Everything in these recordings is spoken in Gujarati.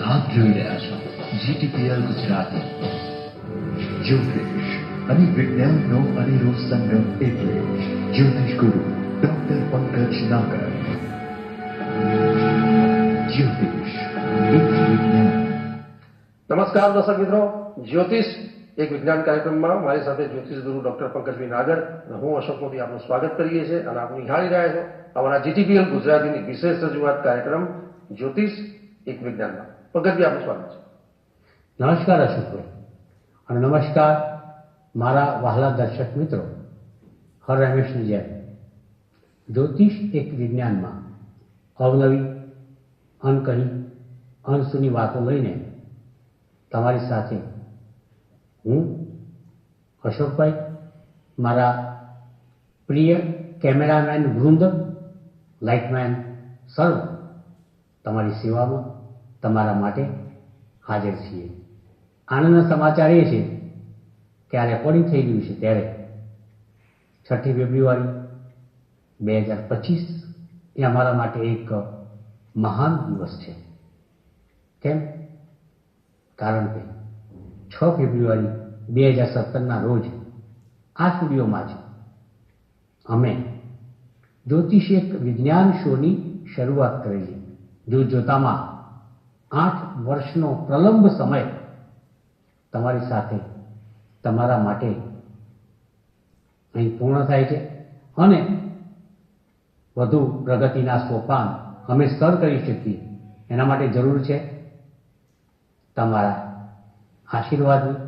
આપ જોઈ રહ્યા છો GTPL ગુજરાતી. જ્યોતિષ અને વિજ્ઞાનનો અનેરો સંગમ એટલે જ્યોતિષ ગુરુ ડોક્ટર પંકજ નાગર. જ્યોતિષ એક વિજ્ઞાન. નમસ્કાર દર્શક મિત્રો, જ્યોતિષ એક વિજ્ઞાન કાર્યક્રમમાં મારી સાથે જ્યોતિષ ગુરુ ડોક્ટર પંકજ નાગર અને હું અશોક મોદી આપનું સ્વાગત કરીએ છીએ અને આપ નિહાળી રહ્યા છો અમારા GTPL ગુજરાતીની વિશેષ રજૂઆત કાર્યક્રમ જ્યોતિષ એક વિજ્ઞાનમાં. પંકજભાઈ, આપનું સ્વાગત છે. નમસ્કાર અશોકભાઈ અને નમસ્કાર મારા વહાલા દર્શક મિત્રો. હર રમેશની જેમ જ્યોતિષ એક વિજ્ઞાનમાં અવનવી, અનકહી, અનસુની વાતો લઈને તમારી સાથે હું અશોકભાઈ, મારા પ્રિય કેમેરામેન વૃંદ, લાઇટમેન સર્વ તમારી સેવામાં તમારા માટે હાજર છીએ. આનંદના સમાચાર એ છે કે આ રેકોર્ડિંગ થઈ રહ્યું છે ત્યારે 6 ફેબ્રુઆરી 2025 એ અમારા માટે એક મહાન દિવસ છે. કેમ? કારણ કે 6 ફેબ્રુઆરી 2017ના રોજ આ સ્ટુડિયોમાં જ અમે જ્યોતિષ એક વિજ્ઞાન શોની શરૂઆત કરેલી. જોતામાં 8 વર્ષનો પ્રલંબ સમય તમારી સાથે તમારા માટે અહીં પૂર્ણ થાય છે અને વધુ પ્રગતિના સોપાન અમે સર કરી શકીએ એના માટે જરૂર છે તમારા આશીર્વાદની,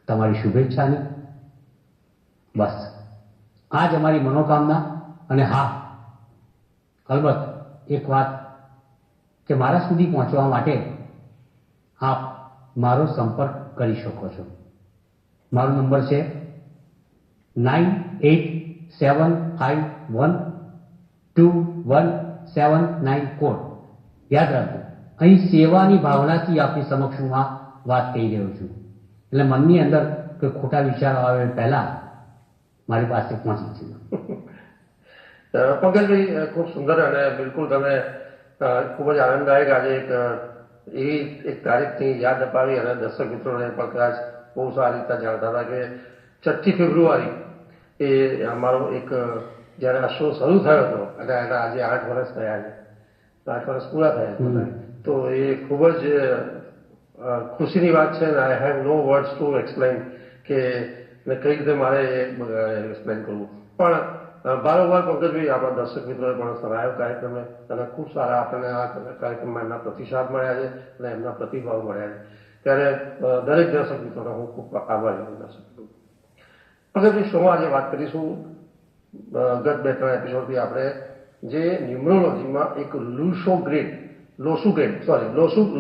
તમારી શુભેચ્છાની. બસ આ જ અમારી મનોકામના. અને હા, અલબત્ત એક વાત કે મારા સુધી પહોંચવા માટે આપ મારો સંપર્ક કરી શકો છો. મારો નંબર છે 9875121794. યાદ રાખજો, અહીં સેવાની ભાવનાથી આપની સમક્ષ હું આ વાત કહી રહ્યો છું. એટલે મનની અંદર કોઈ ખોટા વિચારો આવે પહેલા મારી પાસે પહોંચી છે. પંકજભાઈ, ખૂબ સુંદર અને બિલકુલ તમે ખૂબ જ આનંદદાયક આજે એક તારીખની યાદ અપાવી અને દર્શક મિત્રોને પણ કદાચ બહુ સારી રીતે જાણતા હતા કે 6 ફેબ્રુઆરી એ અમારો એક જ્યારે આ શો શરૂ થયો હતો અને એના આજે 8 વર્ષ થયા છે, 8 વર્ષ પૂરા થયા છે, તો એ ખૂબ જ ખુશીની વાત છે. I have no words to explain કે કઈ રીતે મારે એક્સપ્લેન કરવું. પણ બારોબાર પંકજભાઈ, આપણા દર્શક મિત્રોએ પણ સરાહ્યો કાર્યક્રમે અને ખૂબ સારા આપણને આ કાર્યક્રમમાં એમના પ્રતિસાદ મળ્યા છે અને એમના પ્રતિભાવ મળ્યા છે. ત્યારે દરેક દર્શક મિત્રોને હું ખૂબ આભારી છું. દર્શક મિત્રો, પંકજભાઈ, શોમાં આજે વાત કરીશું ગત 2-3 એપિસોડથી આપણે જે ન્યુમરોલોજીમાં એક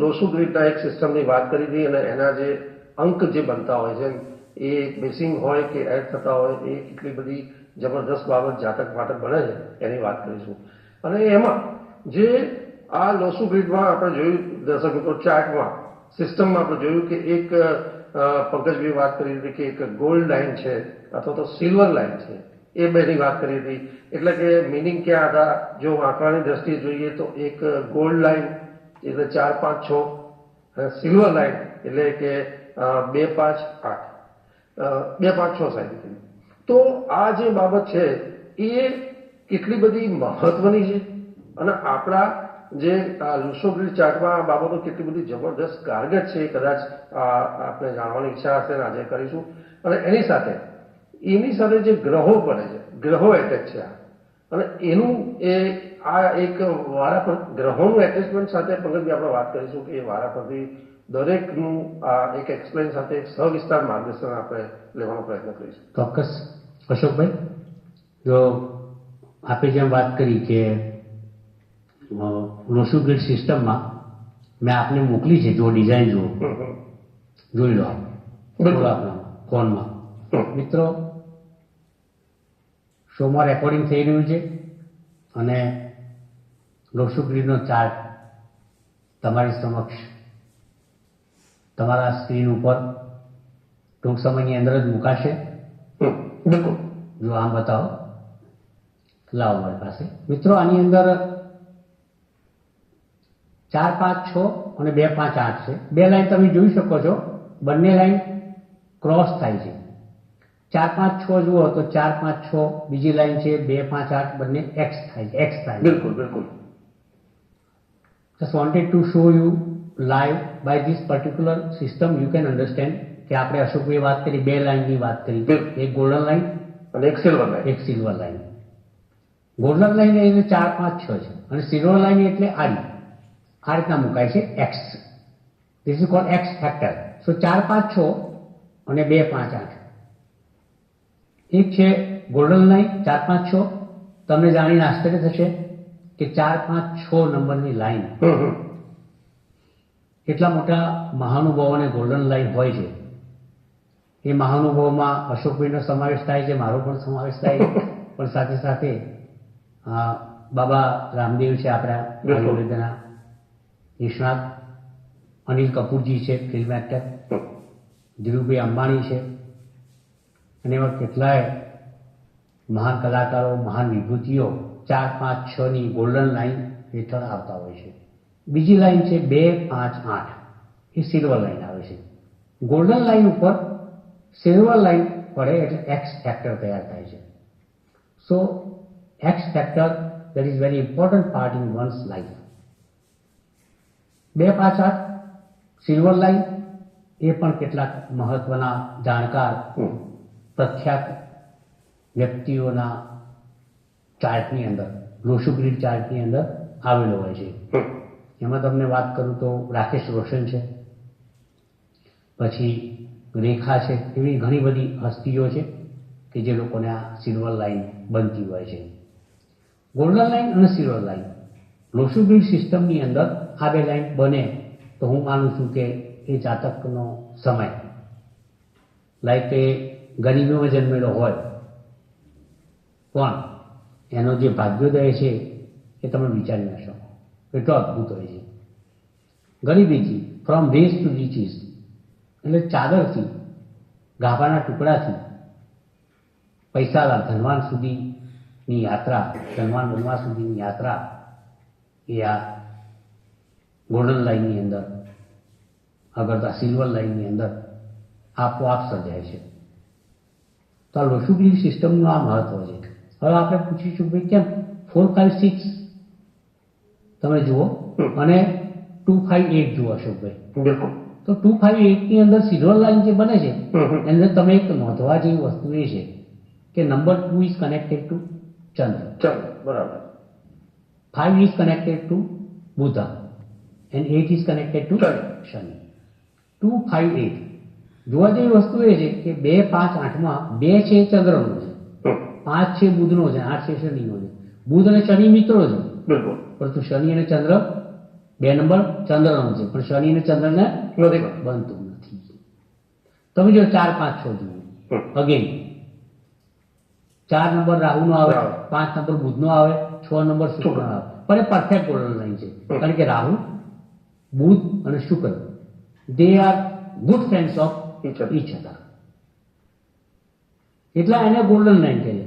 લોસુ ગ્રીડના એક સિસ્ટમની વાત કરી હતી અને એના જે અંક જે બનતા હોય છે એ મિસિંગ હોય કે એડ થતા હોય એ કેટલી બધી જબરદસ્ત બાબત જાતક માટક બને છે એની વાત કરીશું. અને એમાં જે આ લોસુ ગ્રીડમાં આપણે જોયું દર્શક મિત્રો, ચાર્ટમાં સિસ્ટમમાં આપણે જોયું કે એક પંકજભાઈ વાત કરી હતી કે એક ગોલ્ડ લાઇન છે અથવા તો સિલ્વર લાઇન છે, એ બેની વાત કરી હતી. એટલે કે મિનિંગ ક્યાં હતા? જો આંકડાની દ્રષ્ટિએ જોઈએ તો એક ગોલ્ડ લાઇન એટલે 4, 5, 6 અને સિલ્વર લાઇન એટલે કે 2, 5, 8, 2, 5, 6 સાઈડ. તો આ જે બાબત છે એ કેટલી બધી મહત્વની છે અને આપણા જે લોસુ ગ્રીડ ચાર્ટમાં આ બાબતો કેટલી બધી જબરદસ્ત કારગર છે, કદાચ આપણે જાણવાની ઈચ્છા હશે ને આજે કરીશું. અને એની સાથે જે ગ્રહો પડે છે, ગ્રહો એટેચ છે અને એનું આ એક ગ્રહોનું એટેચમેન્ટ સાથે પંકજભાઈ આપણે વાત કરીશું કે એ વારાફરતી દરેકનું આ એક એક્સપ્લેન સાથે એક સવિસ્તાર માર્ગદર્શન આપણે લેવાનો પ્રયત્ન કરીશું. ચોક્કસ અશોકભાઈ, જો આપે જેમ વાત કરી કે લોસુ ગ્રીડ સિસ્ટમમાં મેં આપને મોકલી છે, જો ડિઝાઇન જોઈ લો આપણા ફોનમાં. મિત્રો, શોમાં રેકોર્ડિંગ થઈ રહ્યું છે અને લોસુ ગ્રીડનો ચાર્ટ તમારી સમક્ષ તમારા સ્ક્રીન ઉપર ટૂંક સમયની અંદર જ મુકાશે. બિલકુલ. જો આમ બતાવો, લાવો મારી પાસે. મિત્રો, આની અંદર 4, 5, 6 અને 2 5 8 છે. બે લાઈન તમે જોઈ શકો છો, બંને લાઈન ક્રોસ થાય છે. 4 5 6 જુઓ તો 4 5 6 બીજી લાઈન છે, 2 5 8 બંને એક્સ થાય છે, એક્સ થાય છે. બિલકુલ બિલકુલ. Just wanted to show you live by this particular system you can understand કે આપણે અશોકભાઈ વાત કરી, બે લાઈનની વાત કરી, એક ગોલ્ડન લાઈન અને એક સિલ્વર લાઈન. એક સિલ્વર લાઈન. ગોલ્ડન લાઈન એટલે 4 5 6 છે અને સિલ્વર લાઈન એટલે આડી આ રીતના મુકાય છે, x. This is called x factor. સો 4 5 6 અને 2 5 8. એક છે ગોલ્ડન લાઈન 4 5 6. તમને જાણીને આશ્ચર્ય થશે કે 4 5 6 નંબરની લાઈન એટલા મોટા મહાનુભાવોને ગોલ્ડન લાઈન હોય છે. એ મહાનુભાવોમાં અશોકભાઈનો સમાવેશ થાય છે, મારો પણ સમાવેશ થાય છે, પણ સાથે સાથે બાબા રામદેવ છે આપણા આયુર્વેદના નિષ્ણાત, અનિલ કપૂરજી છે ફિલ્મ એક્ટર, ધીરુભાઈ અંબાણી છે, અને એવા કેટલાય મહાન કલાકારો, મહાન વિભૂતિઓ 4 5 6 ની ગોલ્ડન લાઈન હેઠળ આવતા હોય છે. બીજી લાઈન છે 2 5 8, એ સિલ્વર લાઈન આવે છે. ગોલ્ડન લાઈન ઉપર સિલ્વર લાઈન પડે એટલે એક્સ ફેક્ટર તૈયાર થાય છે. So X factor that is very important part in one's life. 2 5 8 silver line એ પણ કેટલાક મહત્વના જાણકાર પ્રખ્યાત વ્યક્તિઓના ચાર્ટની અંદર, લોશુ ગ્રીડ ચાર્ટની અંદર આવેલો હોય છે. એમાં તમને વાત કરું તો રાકેશ રોશન છે, પછી રેખા છે, એવી ઘણી બધી હસ્તીઓ છે કે જે લોકોને આ સિલ્વર લાઈન બનતી હોય છે. ગોલ્ડન લાઈન અને સિલ્વર લાઈન લોશુ ગ્રીડ સિસ્ટમની અંદર આ બે લાઈન બને તો હું માનું છું કે એ જાતકનો સમય લાઈક એ ગરીબીમાં જન્મેલો હોય પણ એનો જે ભાગ્યોદય છે એ તમે વિચારી ન શકો, એટલો અદ્ભુત હોય છે. ગરીબીથી ફ્રોમ રેસ ટુ રીચીસ એટલે ચાદરથી, ગાભાના ટુકડાથી પૈસાદાર ધનવાન સુધીની યાત્રા, ધનવાન બનવા સુધીની યાત્રા એ આ ગોલ્ડન લાઈનની અંદર, આગળ આ સિલ્વર લાઈનની અંદર આપોઆપ સર્જાય છે. તો આ લોશુ ગ્રીડ સિસ્ટમનું આ મહત્વ છે. હવે આપણે પૂછીશું ભાઈ કેમ 4 5 6 તમે જુઓ અને 2 5 8 જુઓ અશોકભાઈ. બિલકુલ. તો 2 5 8 ની અંદર સિલ્વર લાઈન જે બને છે એની અંદર તમે એક નોંધવા જેવી વસ્તુ એ છે કે નંબર 2 ઇઝ કનેક્ટેડ ટુ ચંદ્ર. ચંદ્ર, બરાબર. 5 ઇઝ કનેક્ટેડ ટુ બુધ એન્ડ 8 ઇઝ કનેક્ટેડ ટુ શનિ. 2 5 8 જોવા જેવી વસ્તુ એ છે કે 2 5 8 માં 2 છે ચંદ્રનો છે, 5 છે બુધનો છે, 8 છે શનિનો છે. બુધ અને શનિ મિત્રો છે, બિલકુલ. પરંતુ શનિ અને ચંદ્ર 2 નંબર ચંદ્રનો છે, પણ શનિ અને ચંદ્રને નથી બનતું નથી. તમે જો 4 5 6 જુઓ અગેન 4 નંબર રાહુનો આવે, 5 નંબર બુધનો આવે, 6 નંબર શુક્રનો આવે, પણ એ પરફેક્ટ ગોલ્ડન લાઈન છે. કારણ કે રાહુ, બુધ અને શુક્ર they are good friends of each other, એટલા એને ગોલ્ડન લાઈન કહે છે.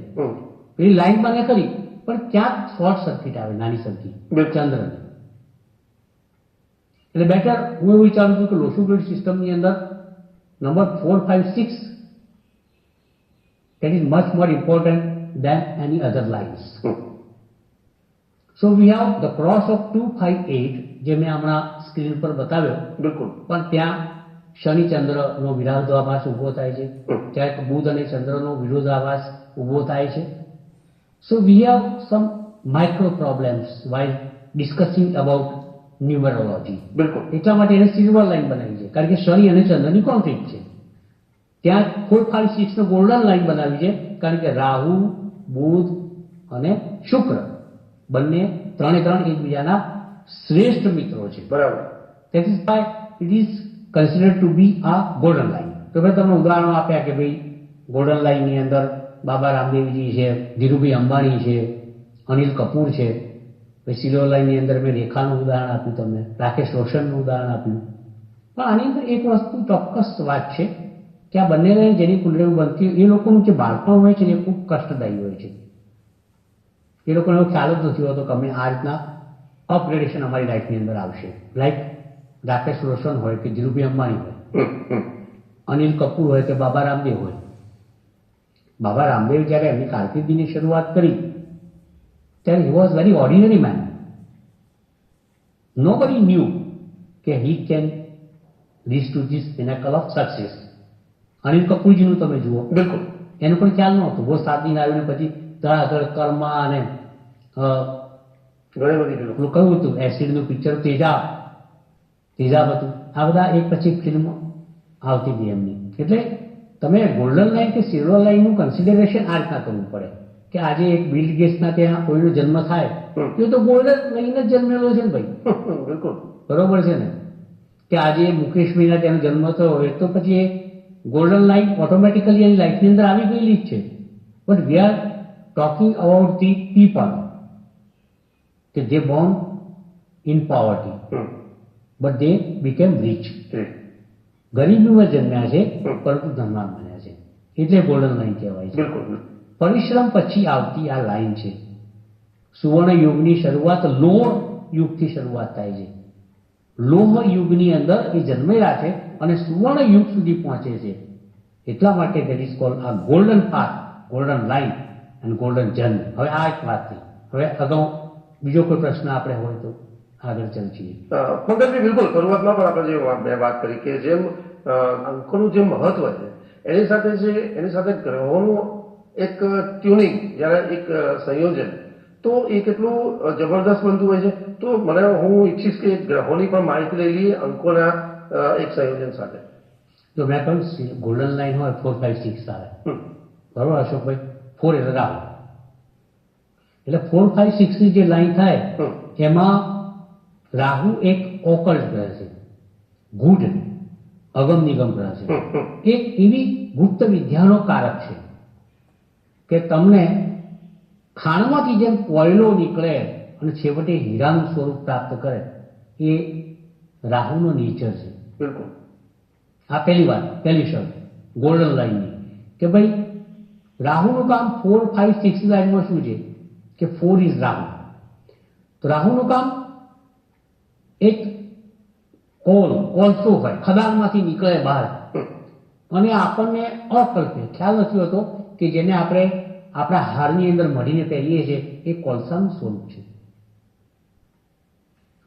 પેલી લાઈન બને ખરી પણ ક્યાંક શોર્ટ સર્કિટ આવે, નાની સરખી ચંદ્રની. એટલે બેટર હું એવું વિચારું છું કે લોશુ ગ્રીડ સિસ્ટમની અંદર number 4 5 6 that is much more important than any other lines. So we have the cross of 2 5 8 જે મેં હમણાં સ્ક્રીન પર બતાવ્યો. બિલકુલ. પણ ત્યાં શનિ ચંદ્રનો વિરોધાભાસ ઊભો થાય છે, ક્યાંક બુધ અને ચંદ્રનો વિરોધાભાસ ઊભો થાય છે. So we have some micro problems while discussing about numerology. બિલકુલ. એટલા માટે એને સિલ્વર લાઈન બનાવી છે, કારણ કે શનિ અને ચંદ્રની કોન્ફ્લિક્ટ છે. ત્યાં 4 5 6 નો ગોલ્ડન લાઈન બનાવી છે, કારણ કે રાહુ, બુધ અને શુક્ર બંને ત્રણે ત્રણ એકબીજાના શ્રેષ્ઠ મિત્રો છે. બરાબર. That is why it is considered to be a golden line. તો મેં તમને ઉદાહરણો આપ્યા કે ભાઈ ગોલ્ડન લાઈનની અંદર બાબા રામદેવજી છે, ધીરુભાઈ અંબાણી છે, અનિલ કપૂર છે. પછી સિલ્વર લાઈનની અંદર મેં રેખાનું ઉદાહરણ આપ્યું, તમને રાકેશ રોશનનું ઉદાહરણ આપ્યું. પણ આની અંદર એક વસ્તુ ચોક્કસ વાત છે કે આ બંને લાઈન જેની કુંડળીઓ બનતી હોય એ લોકોનું જે બાળપણ હોય છે એ ખૂબ કષ્ટદાયી હોય છે. એ લોકોને એવો ખ્યાલ જ નથી હોતો કે અમે આ રીતના અપગ્રેડેશન અમારી લાઈફની અંદર આવશે. લાઈક રાકેશ રોશન હોય કે ધીરુભાઈ અંબાણી હોય, હમ, હમ. અનિલ કપૂર હોય કે બાબા રામદેવ હોય. બાબા રામદેવ જ્યારે એમની કારકિર્દીની શરૂઆત કરી ત્યારે he was very ordinary man. Nobody knew કે he can reach to this pinnacle of success. Anil કપૂરજીનું તમે જુઓ, બિલકુલ. એનું પણ ખ્યાલ નહોતું. બહુ 7 દિન આવીને પછી ધડાધડ કર્મા અને ઘણી બધી ફિલ્મો. પેલું કહ્યું હતું એસિડનું પિક્ચર તેજાબ હતું. આ બધા એક પછી ફિલ્મ આવતી હતી એમની. એટલે તમે ગોલ્ડન લાઈન કે સિલ્વર લાઈનનું કન્સિડરેશન આ રીતના કરવું પડે કે આજે એક બિલ ગેટ્સના ત્યાં કોઈનો જન્મ થાય હમ. એ તો ગોલ્ડન લાઈન જ જન્મેલો છે ને ભાઈ, બિલકુલ. બરોબર છે ને. કે આજે મુકેશભાઈના ત્યાં જન્મ થયો હોય તો પછી એ ગોલ્ડન લાઈન ઓટોમેટિકલી એની લાઈફની અંદર આવી ગયેલી જ છે. But we are talking about the people કે they born in poverty hmm. But they became rich. જી. ગરીબીમાં જન્મ્યા છે પરંતુ ધનવાન બન્યા છે, એટલે ગોલ્ડન લાઈન કહેવાય છે. બિલકુલ. પરિશ્રમ પછી આવતી આ લાઈન છે. સુવર્ણ યુગની શરૂઆત લોહ યુગથી શરૂઆત થાય છે. લોહ યુગની અંદર એ જન્મેલા છે અને સુવર્ણ યુગ સુધી પહોંચે છે. એટલા માટે દેટ ઇઝ કોલ્ડ આ ગોલ્ડન પાથ, ગોલ્ડન લાઈન અને ગોલ્ડન જર્ની. હવે આ એક વાત થઈ. હવે અગાઉ બીજો કોઈ પ્રશ્ન આપણે હોય તો આગળ ચાલીએ. પંકજભાઈ, બિલકુલ શરૂઆતમાં પણ આપણે જે મેં વાત કરી કે જેમ અંકોનું જે મહત્વ છે એની સાથે ગ્રહોનું એક ટ્યુનિંગ, જ્યારે એક સંયોજન, તો એ કેટલું જબરદસ્ત બનતું હોય છે. તો હું ઈચ્છીશ કે ગ્રહોની પણ માહિતી લઈ લઈએ અંકોના એક સંયોજન સાથે. જો મેં કહ્યું ગોલ્ડન લાઈન હોય 4, 5, 6 આવે, બરોબર અશોકભાઈ? 4 એટલે રાહુ. એટલે 4, 5, 6 ની જે લાઈન થાય એમાં રાહુ એક ઓકલ્ટ ગ્રહ છે, ગૂઢ અગમ નિગમ ગ્રહ છે. એક એવી ગુપ્ત વિદ્યાનો કારક છે કે તમને ખાણમાંથી જેમ કોયલો નીકળે અને છેવટે હીરાનું સ્વરૂપ પ્રાપ્ત કરે, એ રાહુનો નેચર છે. બિલકુલ. આ પહેલી વાત, પહેલી શરત ગોલ્ડન લાઈનની કે ભાઈ રાહુનું કામ 4, 5, 6 લાઈનમાં શું છે કે 4 ઇઝ રાહુ. તો રાહુનું કામ એક કોલસો હોય, ખદાનમાંથી નીકળે બહાર અને આપણને અકલ્પે ખ્યાલ નથી હોતો કે જેને આપણે આપણા હારની અંદર મઢીને પહેરીએ છીએ એ કોલસાનું સ્વરૂપ છે.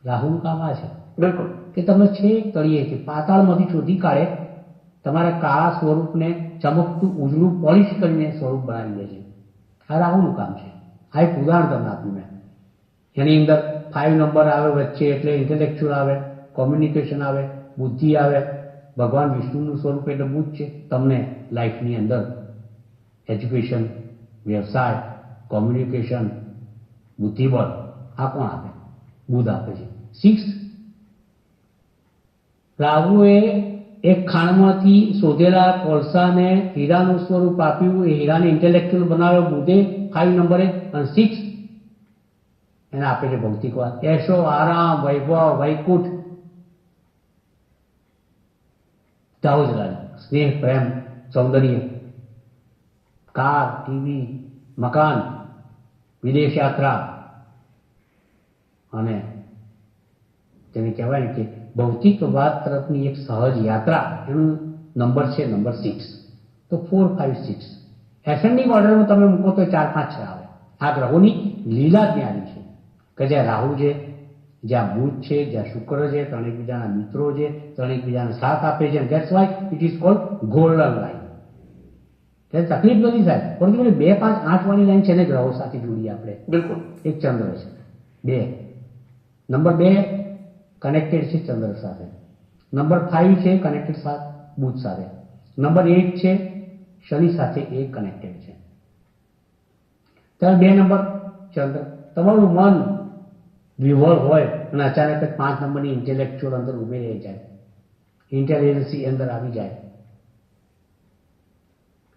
રાહુનું કામ આ છે. બિલકુલ. કે તમે છેક તળિયેથી પાતાળમાંથી શોધી કાઢે તમારા કાળા સ્વરૂપને ચમકતું ઉજળું પોલિશ કરીને સ્વરૂપ બનાવી દે છે. આ રાહુનું કામ છે. આ એક ઉદાહરણ તમને આપ્યું મેં. એની અંદર 5 નંબર આવે વચ્ચે એટલે ઇન્ટેલેક્ચ્યુઅલ આવે, કોમ્યુનિકેશન આવે, બુદ્ધિ આવે. ભગવાન વિષ્ણુનું સ્વરૂપ એટલે બુદ્ધ છે. તમને લાઈફની અંદર એજ્યુકેશન, વ્યવસાય, કોમ્યુનિકેશન, બુદ્ધિબળ આ કોણ આપે? બુદ્ધ આપે છે. 6 રાહુએ એક ખાણમાંથી શોધેલા કોલસાને હીરાનું સ્વરૂપ આપ્યું, એ હીરાને ઇન્ટેલેક્ચ્યુઅલ બનાવ્યો બુદ્ધે 5 નંબરે, અને 6 એને આપે છે ભૌતિકવાદ, એશો, આરામ, વૈભવ, વૈકુંઠ, દાઉદલાલ, સ્નેહ, પ્રેમ, સૌંદર્ય, કાર, ટીવી, મકાન, વિદેશ યાત્રા અને જેને કહેવાય ને કે ભૌતિકવાદ તરફની એક સહજ યાત્રા, એનું નંબર છે નંબર 6. તો 4, 5, 6 એસેન્ડિંગ ઓર્ડરમાં તમે મૂકો તો 4, 5, 6 આવે. આ ગ્રહોની લીલા જ ન્યારી છે કે જ્યાં રાહુ છે, જ્યાં બુધ છે, જ્યાં શુક્ર છે, ત્રણ એકબીજાના મિત્રો છે, ત્રણ એકબીજાને સાથ આપે છે. That's why it is called golden line. ત્યારે તકલીફ નથી સાહેબ, પરંતુ 2, 5, 8 વાળી લાઈન છે ને ગ્રહો સાથે જોડીએ આપણે. બિલકુલ. એક ચંદ્ર છે, 2 નંબર 2 કનેક્ટેડ છે ચંદ્ર સાથે. નંબર 5 છે કનેક્ટેડ સાથે બુધ સાથે. નંબર 8 છે શનિ સાથે એ કનેક્ટેડ છે. ત્યારે 2 નંબર ચંદ્ર. તમારું મન વિવળ હોય અને અચાનક જ 5 નંબરની ઇન્ટેલેક્ચ્યુઅલ અંદર ઉમેરાઈ જાય, ઇન્ટેલિજન્સી અંદર આવી જાય,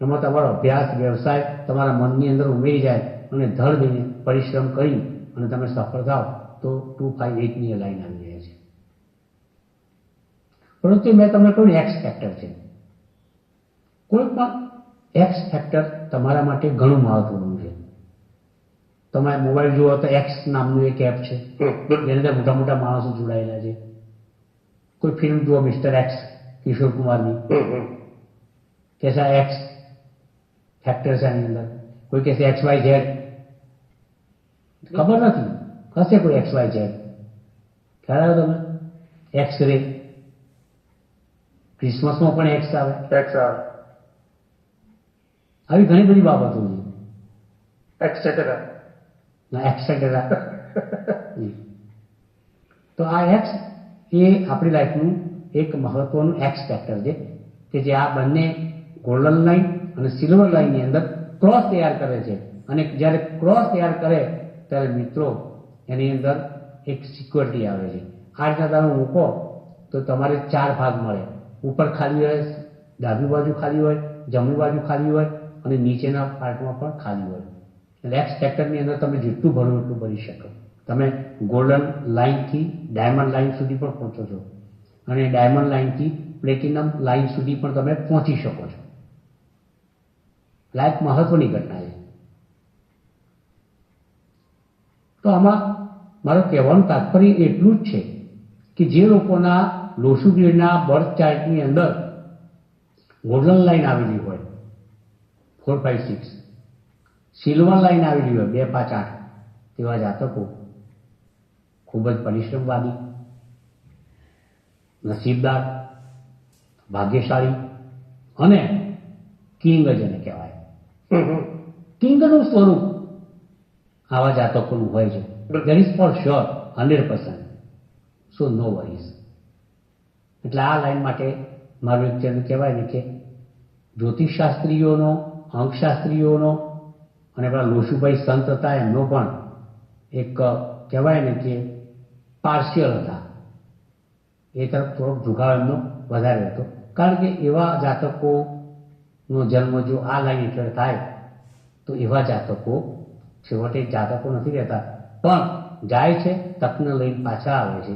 એમાં તમારો અભ્યાસ, વ્યવસાય તમારા મનની અંદર ઉમેરી જાય અને ધડ દઈને પરિશ્રમ કરી અને તમે સફળ થાવ તો 2, 5, 8 ની લાઈન આવી જાય છે. પરંતુ મેં તમને કહ્યું એક્સ ફેક્ટર છે. કોઈ પણ એક્સ ફેક્ટર તમારા માટે ઘણું મહત્વનું છે. તમે મોબાઈલ જુઓ તો એક્સ નામનું એક એપ છે, જેની અંદર મોટા મોટા માણસો જોડાયેલા છે. કોઈ ફિલ્મ જુઓ મિસ્ટર એક્સ કિશોર કુમારની, कैसा एक्स ફેક્ટર છે આની અંદર, કોઈ કહેશે એક્સ વાય ઝેડ, ખબર નથી કશે કોઈ એક્સ વાય ઝેડ, ખ્યાલ આવ્યો તમે? એક્સ રે, ક્રિસમસમાં પણ એક્સ આવે, આવી ઘણી બધી બાબતો છે, એક્સેટ્રા. એક્સેટ્રા. તો આ એક્સ એ આપણી લાઈફનું એક મહત્વનું એક્સ ફેક્ટર છે કે જે આ બંને ગોલ્ડન લાઈન અને સિલ્વર લાઈનની અંદર ક્રોસ તૈયાર કરે છે. અને જ્યારે ક્રોસ તૈયાર કરે ત્યારે મિત્રો એની અંદર એક સિક્યોરિટી આવે છે. આ રીતના તમે મૂકો તો તમારે 4 ભાગ મળે, ઉપર ખાલી હોય, ડાબી બાજુ ખાલી હોય, જમણી બાજુ ખાલી હોય અને નીચેના પાર્ટમાં પણ ખાલી હોય. એટલે એક્સ ફેક્ટરની અંદર તમે જેટલું ભરો એટલું ભરી શકો. તમે ગોલ્ડન લાઈનથી ડાયમંડ લાઈન સુધી પણ પહોંચો છો અને ડાયમંડ લાઈનથી પ્લેટિનમ લાઈન સુધી પણ તમે પહોંચી શકો છો. લાઈફ મહત્વની ઘટના છે. તો આમાં મારું કહેવાનું તાત્પર્ય એટલું જ છે કે જે લોકોના લોસુ ગ્રેડના બર્થ ચાર્ટની અંદર ગોલ્ડન લાઈન આવેલી હોય 4, 5, 6, સિલ્વર લાઈન આવેલી હોય 2, 5, 8, તેવા જાતકો ખૂબ જ પરિશ્રમવાદી, નસીબદાર, ભાગ્યશાળી અને કિંગ જેને કહેવાય. કિંગનું સ્વરૂપ આવા જાતકોનું હોય છે. That is for sure 100%. So no worries. એટલે આ લાઈન માટે મારું એક જેને કહેવાય ને કે જ્યોતિષશાસ્ત્રીઓનો, અંકશાસ્ત્રીઓનો અને પેલા લોશુભાઈ સંત હતા એમનો પણ એક કહેવાય ને કે પાર્શિયલ હતા. એ તરફ થોડોક ઝુકાવ એમનો વધારે હતો. કારણ કે એવા જાતકોનો જન્મ જો આ લાઈન હેઠળ થાય તો એવા જાતકો છેવટે જાતકો નથી રહેતા, પણ જાય છે તકને લઈને પાછા આવે છે.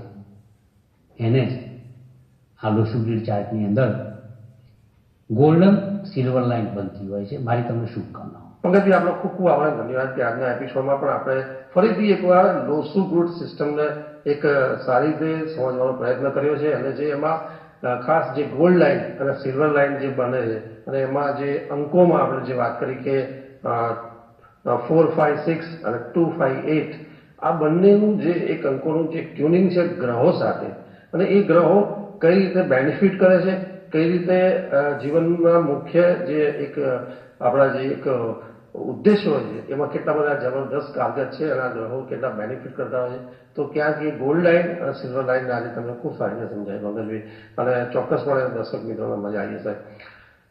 એને જ આ લોસુ ગ્રીડ ચાર્ટની અંદર ગોલ્ડન સિલ્વર લાઈન બનતી હોય છે. મારી તમને શુભકામનાઓ. પંકજભાઈ, આપનો ખૂબ ખૂબ આભાર, ધન્યવાદ કે આજના એપિસોડમાં પણ આપણે ફરીથી એકવાર લોસુ ગ્રુડ સિસ્ટમને એક સારી રીતે સમજવાનો પ્રયત્ન કર્યો છે. અને જે એમાં ખાસ જે ગોલ્ડ લાઈન અને સિલ્વર લાઈન જે બને છે અને એમાં જે અંકોમાં આપણે જે વાત કરી કે 4, 5, 6 અને 2, 5, 8 આ બંનેનું જે એક અંકોનું જે ટ્યુનિંગ છે ગ્રહો સાથે, અને એ ગ્રહો કઈ રીતે બેનિફિટ કરે છે, કઈ રીતે જીવનના મુખ્ય જે એક આપણા જે એક ઉદ્દેશ્ય હોય છે એમાં કેટલા બધા જબરદસ્ત કારગર છે અને આ ગ્રહો કેટલા બેનિફિટ કરતા હોય છે. તો ક્યાંક એ ગોલ્ડ લાઈન અને સિલ્વર લાઈન આજે તમને ખૂબ સારી રીતે સમજાય પંકજભાઈ, અને ચોક્કસપણે દર્શક મિત્રોને મજા આવી જશે.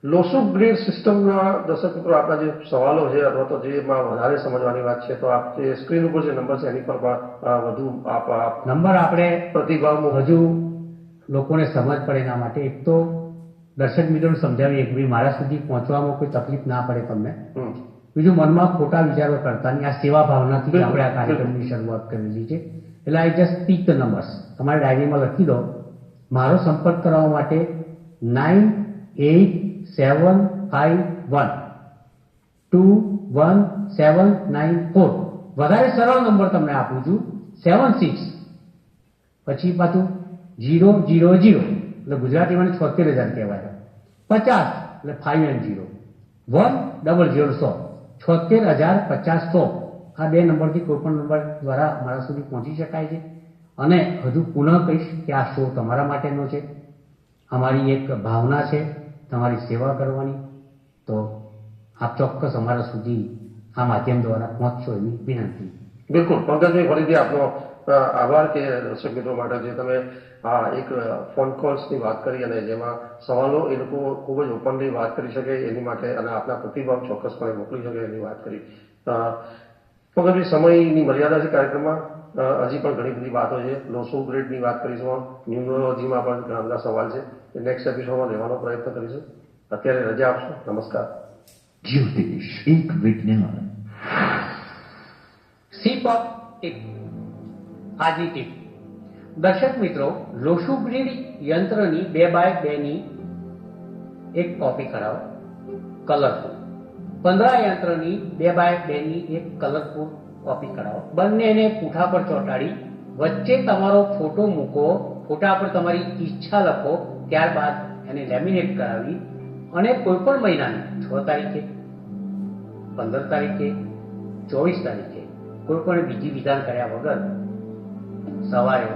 લોસુ ગ્રીડ સિસ્ટમના દર્શક મિત્રો આપણા જે સવાલો છે અથવા તો જેમાં વધારે સમજવાની વાત છે તો આપ જે સ્ક્રીન ઉપર જે નંબર છે એની પર વધુ આપ નંબર આપણે પ્રતિભાવ હજુ લોકોને સમજ પડે એના માટે એક તો દર્શક મિત્રોને સમજાવીએ કે મારા સુધી પહોંચવામાં કોઈ તકલીફ ના પડે તમને. બીજું, મનમાં ખોટા વિચારો કરતા નહીં. આ સેવા ભાવનાથી આપણે આ કાર્યક્રમની શરૂઆત કરેલી છે. એટલે I just speak the numbers. તમારી ડાયરીમાં લખી દો. મારો સંપર્ક કરવા માટે 9875121794. વધારે સરળ નંબર તમને આપું છું 76 પછી પાછું 000 એટલે ગુજરાતીમાં 76,000 કહેવાય. 50 એટલે 5 and 0 100 76,050 આ 2 નંબરથી કોઈ પણ નંબર દ્વારા મારા સુધી પહોંચી શકાય છે. અને હજુ પુનઃ કહીશ કે આ શો તમારા માટેનો છે. અમારી એક ભાવના છે તમારી સેવા કરવાની. તો આપ ચોક્કસ અમારા સુધી આ માધ્યમ દ્વારા પહોંચશો એવી વિનંતી. બિલકુલ પંકજભાઈ, ફરીથી આપનો આભાર કે દર્શક મિત્રો માટે જે તમે આ એક ફોન કોલ્સની વાત કરી અને જેમાં સવાલો એ લોકો ખૂબ જ ઓપનલી વાત કરી શકે એની માટે અને આપના પ્રતિભાવ ચોક્કસપણે મોકલી શકે એની વાત કરી. પંકજભાઈ, સમયની મર્યાદા છે કાર્યક્રમમાં, હજી પણ ઘણી બધી વાતો છે. લોસુ ગ્રેડની વાત કરીશું, ન્યુમરોલોજીમાં પણ ઘણા બધા સવાલ છે. નેક્સ્ટ એપિસોડમાં લેવાનો પ્રયત્ન કરીશું. અત્યારે રજા આપશો. નમસ્કાર. જ્યોતિષ એક વિજ્ઞાન. Ship of tip. આજની ટીપ, દર્શક મિત્રો, લોસુ ગ્રીડ યંત્રની 2x2 ની એક કોપી કરાવો, કલરફુલ. 15 યંત્રની 2x2 ની એક કલરફુલ કોપી કરાવો. બંનેને પૂઠા પર ચોંટાડી વચ્ચે તમારો ફોટો મૂકો ફોટા પર તમારી ઈચ્છા લખો, ત્યારબાદ એને લેમિનેટ કરાવી અને કોઈ પણ મહિનાની 6 તારીખે, 15 તારીખે, 24 તારીખે કોઈ પણ બીજી વિધાન કર્યા વગર સવારે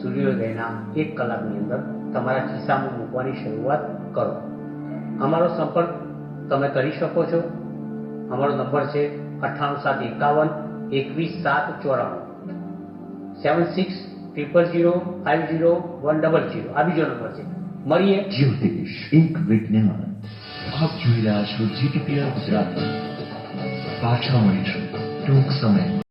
સૂર્યોદયના 1 કલાકની અંદર તમારા ખિસ્સામાં મૂકવાની શરૂઆત કરો. અમારો સંપર્ક તમે કરી શકો છો. અમારો નંબર છે 9871 21794, 7600050100. આ બીજો નંબર છે. મળીએ. જ્યોતિષ એક વિજ્ઞાન. આપ જોઈ રહ્યા છો GTPL ગુજરાતી. પાછા મળીશું ટૂંક સમયમાં.